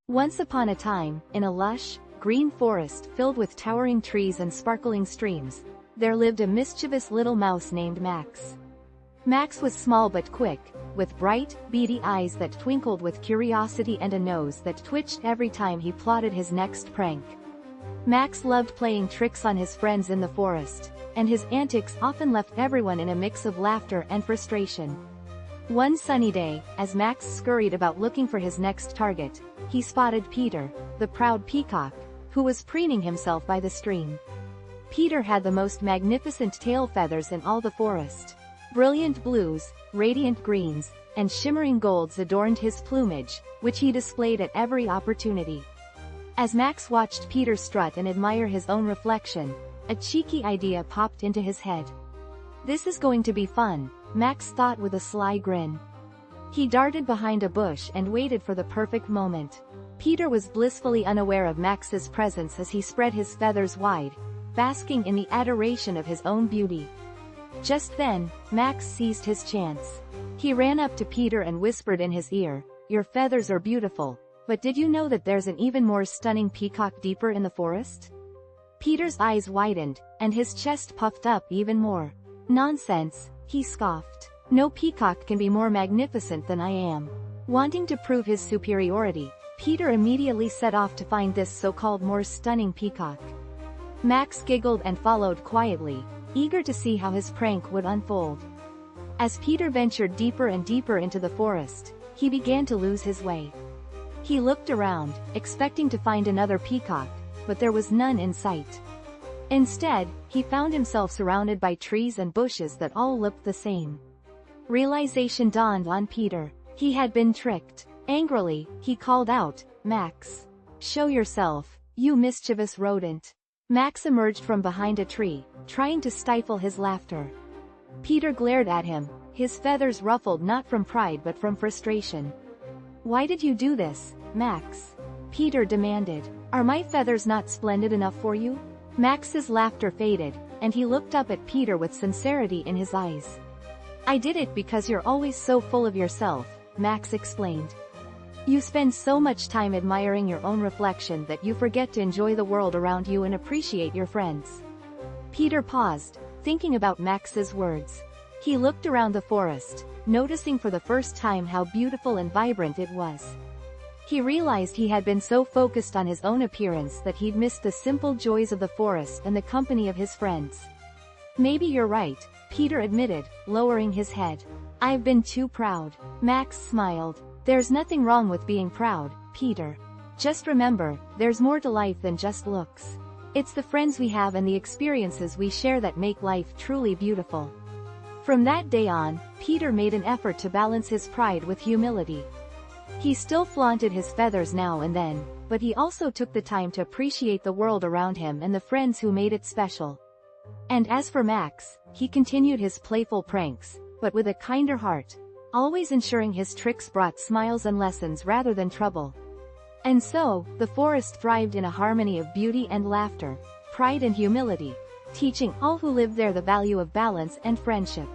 Once upon a time, in a lush, green forest filled with towering trees and sparkling streams, there lived a mischievous little mouse named Max. Max was small but quick, with bright, beady eyes that twinkled with curiosity and a nose that twitched every time he plotted his next prank. Max loved playing tricks on his friends in the forest, and his antics often left everyone in a mix of laughter and frustration. One sunny day, as Max scurried about looking for his next target, he spotted Peter, the proud peacock, who was preening himself by the stream. Peter had the most magnificent tail feathers in all the forest. Brilliant blues, radiant greens, and shimmering golds adorned his plumage, which he displayed at every opportunity. As Max watched Peter strut and admire his own reflection, a cheeky idea popped into his head. "This is going to be fun," Max thought with a sly grin. He darted behind a bush and waited for the perfect moment. Peter was blissfully unaware of Max's presence as he spread his feathers wide, basking in the adoration of his own beauty. Just then, Max seized his chance. He ran up to Peter and whispered in his ear, "Your feathers are beautiful, but did you know that there's an even more stunning peacock deeper in the forest?" Peter's eyes widened, and his chest puffed up even more. "Nonsense," he scoffed. "No peacock can be more magnificent than I am." Wanting to prove his superiority, Peter immediately set off to find this so-called more stunning peacock. Max giggled and followed quietly, eager to see how his prank would unfold. As Peter ventured deeper and deeper into the forest, he began to lose his way. He looked around, expecting to find another peacock, but there was none in sight. Instead, he found himself surrounded by trees and bushes that all looked the same. Realization dawned on Peter. He had been tricked. Angrily, he called out, "Max! Show yourself, you mischievous rodent!" Max emerged from behind a tree, trying to stifle his laughter. Peter glared at him, his feathers ruffled not from pride but from frustration. "Why did you do this, Max?" Peter demanded. "Are my feathers not splendid enough for you?" Max's laughter faded, and he looked up at Peter with sincerity in his eyes. "I did it because you're always so full of yourself," Max explained. "You spend so much time admiring your own reflection that you forget to enjoy the world around you and appreciate your friends." Peter paused, thinking about Max's words. He looked around the forest, noticing for the first time how beautiful and vibrant it was. He realized he had been so focused on his own appearance that he'd missed the simple joys of the forest and the company of his friends. "Maybe you're right," Peter admitted, lowering his head. "I've been too proud." Max smiled. "There's nothing wrong with being proud, Peter. Just remember, there's more to life than just looks. It's the friends we have and the experiences we share that make life truly beautiful." From that day on, Peter made an effort to balance his pride with humility. He still flaunted his feathers now and then, but he also took the time to appreciate the world around him and the friends who made it special. And as for Max, he continued his playful pranks, but with a kinder heart, always ensuring his tricks brought smiles and lessons rather than trouble. And so, the forest thrived in a harmony of beauty and laughter, pride and humility, teaching all who lived there the value of balance and friendship.